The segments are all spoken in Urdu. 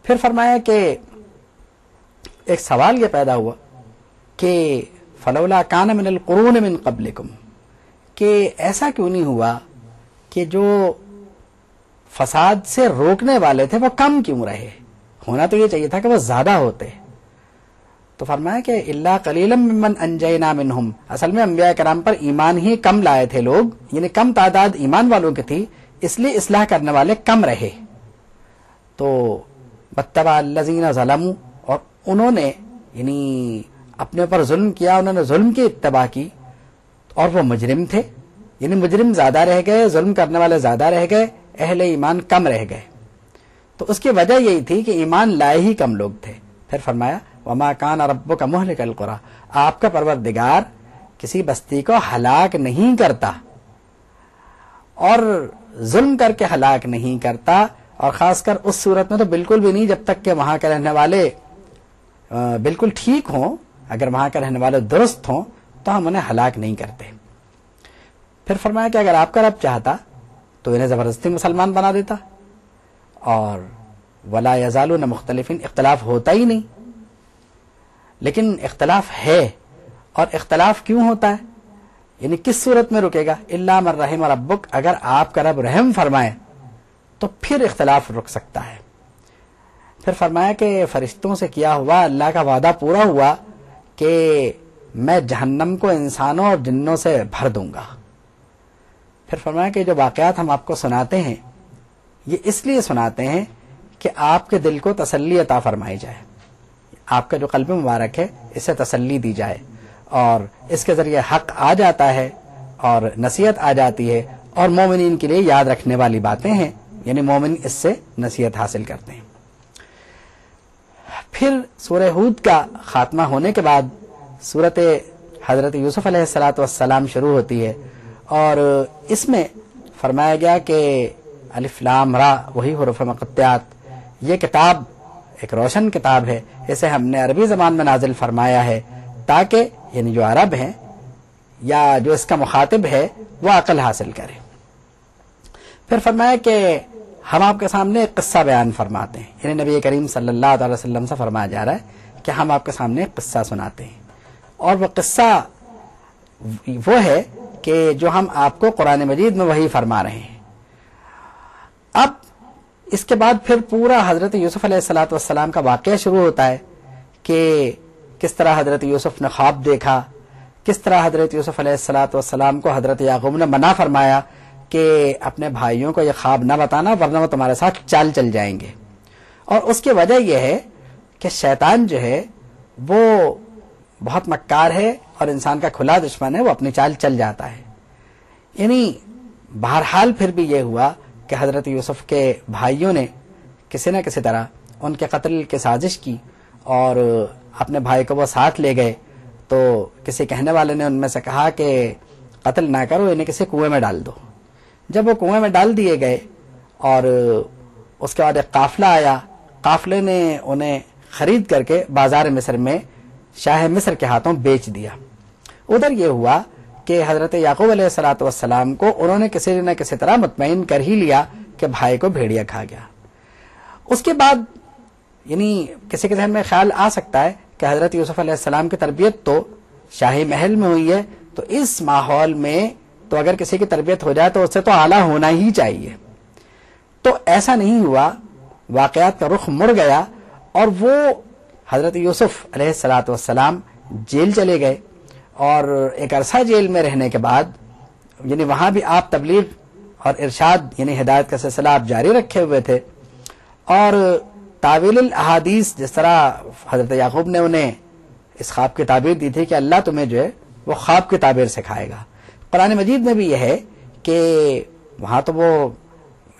پھر فرمایا کہ ایک سوال یہ پیدا ہوا کہ فلولا کان من القرون من قبلکم، کہ ایسا کیوں نہیں ہوا کہ جو فساد سے روکنے والے تھے وہ کم کیوں رہے؟ ہونا تو یہ چاہیے تھا کہ وہ زیادہ ہوتے. تو فرمایا کہ الا قلیلا ممن انجینا منہم، اصل میں انبیاء کرام پر ایمان ہی کم لائے تھے لوگ، یعنی کم تعداد ایمان والوں کی تھی، اس لیے اصلاح کرنے والے کم رہے. تو واتبع الذین ظلموا، اور انہوں نے یعنی اپنے اوپر ظلم کیا، انہوں نے ظلم کی اتباع کی، اور وہ مجرم تھے، یعنی مجرم زیادہ رہ گئے، ظلم کرنے والے زیادہ رہ گئے، اہل ایمان کم رہ گئے. تو اس کی وجہ یہی تھی کہ ایمان لائے ہی کم لوگ تھے. پھر فرمایا وما کان ربک مہلک القری، آپ کا پروردگار کسی بستی کو ہلاک نہیں کرتا، اور ظلم کر کے ہلاک نہیں کرتا، اور خاص کر اس صورت میں تو بالکل بھی نہیں جب تک کہ وہاں کے رہنے والے بالکل ٹھیک ہوں. اگر وہاں کے رہنے والے درست ہوں تو ہم انہیں ہلاک نہیں کرتے. پھر فرمایا کہ اگر آپ کا رب چاہتا تو انہیں زبردستی مسلمان بنا دیتا، اور ولا یزالون مختلفین، اختلاف ہوتا ہی نہیں. لیکن اختلاف ہے، اور اختلاف کیوں ہوتا ہے، یعنی کس صورت میں رکے گا؟ الا من رحم ربک، اگر آپ کا رب رحم فرمائے تو پھر اختلاف رک سکتا ہے. پھر فرمایا کہ فرشتوں سے کیا ہوا، اللہ کا وعدہ پورا ہوا کہ میں جہنم کو انسانوں اور جنوں سے بھر دوں گا. پھر فرمایا کہ جو واقعات ہم آپ کو سناتے ہیں یہ اس لیے سناتے ہیں کہ آپ کے دل کو تسلی عطا فرمائی جائے، آپ کا جو قلب مبارک ہے اسے تسلی دی جائے، اور اس کے ذریعے حق آ جاتا ہے اور نصیحت آ جاتی ہے، اور مومنین کے لیے یاد رکھنے والی باتیں ہیں، یعنی مومن اس سے نصیحت حاصل کرتے ہیں. پھر سورہ ہود کا خاتمہ ہونے کے بعد سورت حضرت یوسف علیہ السلام شروع ہوتی ہے، اور اس میں فرمایا گیا کہ الف لام را، وہی حروف مقطعات، یہ کتاب ایک روشن کتاب ہے، اسے ہم نے عربی زبان میں نازل فرمایا ہے تاکہ یعنی جو عرب ہیں یا جو اس کا مخاطب ہے وہ عقل حاصل کرے. پھر فرمایا کہ ہم آپ کے سامنے ایک قصہ بیان فرماتے ہیں، یعنی نبی کریم صلی اللہ علیہ وسلم سے فرمایا جا رہا ہے کہ ہم آپ کے سامنے ایک قصہ سناتے ہیں، اور وہ قصہ وہ ہے کہ جو ہم آپ کو قرآن مجید میں وحی فرما رہے ہیں. اب اس کے بعد پھر پورا حضرت یوسف علیہ السلام کا واقعہ شروع ہوتا ہے کہ کس طرح حضرت یوسف نے خواب دیکھا، کس طرح حضرت یوسف علیہ السلام کو حضرت یعقوب نے منع فرمایا کہ اپنے بھائیوں کو یہ خواب نہ بتانا ورنہ وہ تمہارے ساتھ چال چل جائیں گے. اور اس کی وجہ یہ ہے کہ شیطان جو ہے وہ بہت مکار ہے اور انسان کا کھلا دشمن ہے، وہ اپنی چال چل جاتا ہے. یعنی بہرحال پھر بھی یہ ہوا کہ حضرت یوسف کے بھائیوں نے کسی نہ کسی طرح ان کے قتل کی سازش کی، اور اپنے بھائی کو وہ ساتھ لے گئے. تو کسی کہنے والے نے ان میں سے کہا کہ قتل نہ کرو، انہیں کسی کنویں میں ڈال دو. جب وہ کنویں میں ڈال دیے گئے اور اس کے بعد ایک قافلہ آیا، قافلے نے انہیں خرید کر کے بازار مصر میں شاہ مصر کے ہاتھوں بیچ دیا. ادھر یہ ہوا کہ حضرت یعقوب علیہ السلام کو انہوں نے کسی نہ کسی طرح مطمئن کر ہی لیا کہ بھائی کو بھیڑیا کھا گیا. اس کے بعد یعنی کسی کے ذہن میں خیال آ سکتا ہے کہ حضرت یوسف علیہ السلام کی تربیت تو شاہی محل میں ہوئی ہے، تو اس ماحول میں تو اگر کسی کی تربیت ہو جائے تو اس سے تو اعلیٰ ہونا ہی چاہیے. تو ایسا نہیں ہوا، واقعات کا رخ مڑ گیا، اور وہ حضرت یوسف علیہ السلام جیل چلے گئے، اور ایک عرصہ جیل میں رہنے کے بعد یعنی وہاں بھی آپ تبلیغ اور ارشاد یعنی ہدایت کا سلسلہ آپ جاری رکھے ہوئے تھے. اور تعویل الاحادیث، جس طرح حضرت یعقوب نے انہیں اس خواب کی تعبیر دی تھی کہ اللہ تمہیں جو ہے وہ خواب کی تعبیر سکھائے گا، قرآن مجید میں بھی یہ ہے کہ وہاں تو وہ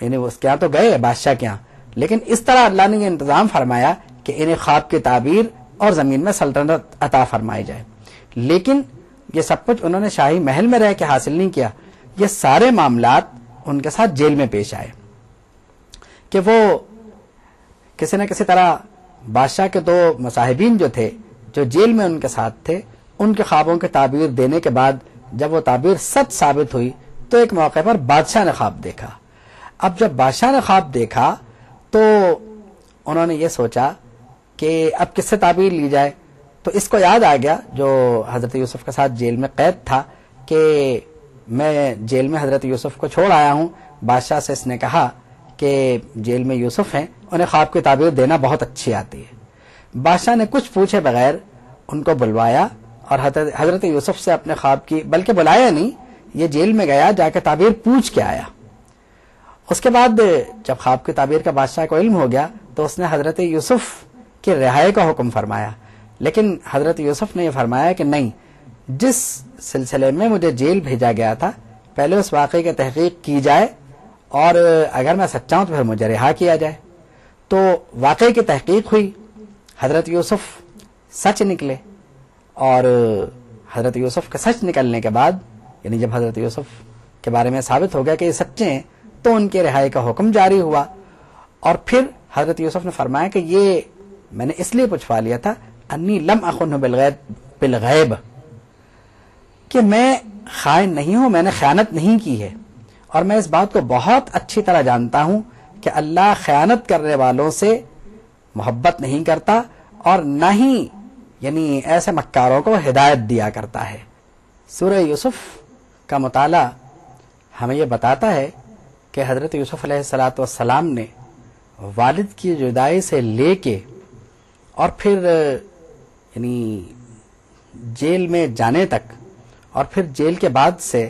یعنی اس کے یہاں تو گئے بادشاہ کے یہاں، لیکن اس طرح اللہ نے یہ انتظام فرمایا کہ انہیں خواب کی تعبیر اور زمین میں سلطنت عطا فرمائی جائے. لیکن یہ سب کچھ انہوں نے شاہی محل میں رہ کے حاصل نہیں کیا، یہ سارے معاملات ان کے ساتھ جیل میں پیش آئے کہ وہ کسی نہ کسی طرح بادشاہ کے دو مصاحبین جو تھے جو جیل میں ان کے ساتھ تھے، ان کے خوابوں کی تعبیر دینے کے بعد جب وہ تعبیر سچ ثابت ہوئی تو ایک موقع پر بادشاہ نے خواب دیکھا. اب جب بادشاہ نے خواب دیکھا تو انہوں نے یہ سوچا کہ اب کس سے تعبیر لی جائے. تو اس کو یاد آ گیا جو حضرت یوسف کے ساتھ جیل میں قید تھا کہ میں جیل میں حضرت یوسف کو چھوڑ آیا ہوں. بادشاہ سے اس نے کہا کہ جیل میں یوسف ہیں, انہیں خواب کی تعبیر دینا بہت اچھی آتی ہے. بادشاہ نے کچھ پوچھے بغیر ان کو بلوایا اور حضرت یوسف سے اپنے خواب کی, بلکہ بلایا نہیں, یہ جیل میں گیا, جا کے تعبیر پوچھ کے آیا. اس کے بعد جب خواب کی تعبیر کا بادشاہ کو علم ہو گیا تو اس نے حضرت یوسف کی رہائی کا حکم فرمایا. لیکن حضرت یوسف نے یہ فرمایا کہ نہیں, جس سلسلے میں مجھے جیل بھیجا گیا تھا پہلے اس واقعے کی تحقیق کی جائے اور اگر میں سچا ہوں تو پھر مجھے رہا کیا جائے. تو واقعے کی تحقیق ہوئی, حضرت یوسف سچ نکلے اور حضرت یوسف کے سچ نکلنے کے بعد, یعنی جب حضرت یوسف کے بارے میں ثابت ہو گیا کہ یہ سچے ہیں, تو ان کے رہائی کا حکم جاری ہوا. اور پھر حضرت یوسف نے فرمایا کہ یہ میں نے اس لیے پوچھوا لیا تھا انی لم اخنہ بالغیب, کہ میں خائن نہیں ہوں, میں نے خیانت نہیں کی ہے, اور میں اس بات کو بہت اچھی طرح جانتا ہوں کہ اللہ خیانت کرنے والوں سے محبت نہیں کرتا اور نہ ہی یعنی ایسے مکاروں کو ہدایت دیا کرتا ہے. سورہ یوسف کا مطالعہ ہمیں یہ بتاتا ہے کہ حضرت یوسف علیہ الصلوۃ والسلام نے والد کی جدائی سے لے کے اور پھر یعنی جیل میں جانے تک اور پھر جیل کے بعد سے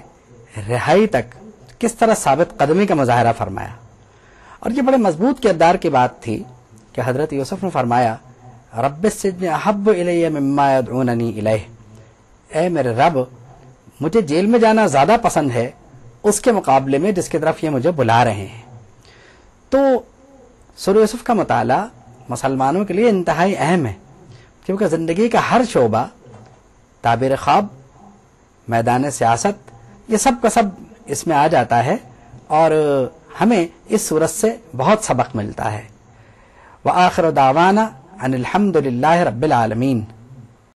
رہائی تک کس طرح ثابت قدمی کا مظاہرہ فرمایا. اور یہ بڑے مضبوط کردار کی بات تھی کہ حضرت یوسف نے فرمایا رب السجن احب الی مما یدعوننی الیہ, اے میرے رب مجھے جیل میں جانا زیادہ پسند ہے اس کے مقابلے میں جس کی طرف یہ مجھے بلا رہے ہیں. تو سورہ یوسف کا مطالعہ مسلمانوں کے لیے انتہائی اہم ہے, کیونکہ زندگی کا ہر شعبہ, تعبیر خواب, میدان سیاست, یہ سب کا سب اس میں آ جاتا ہے اور ہمیں اس صورت سے بہت سبق ملتا ہے. وآخر دعوانا ان الحمد للہ رب العالمین.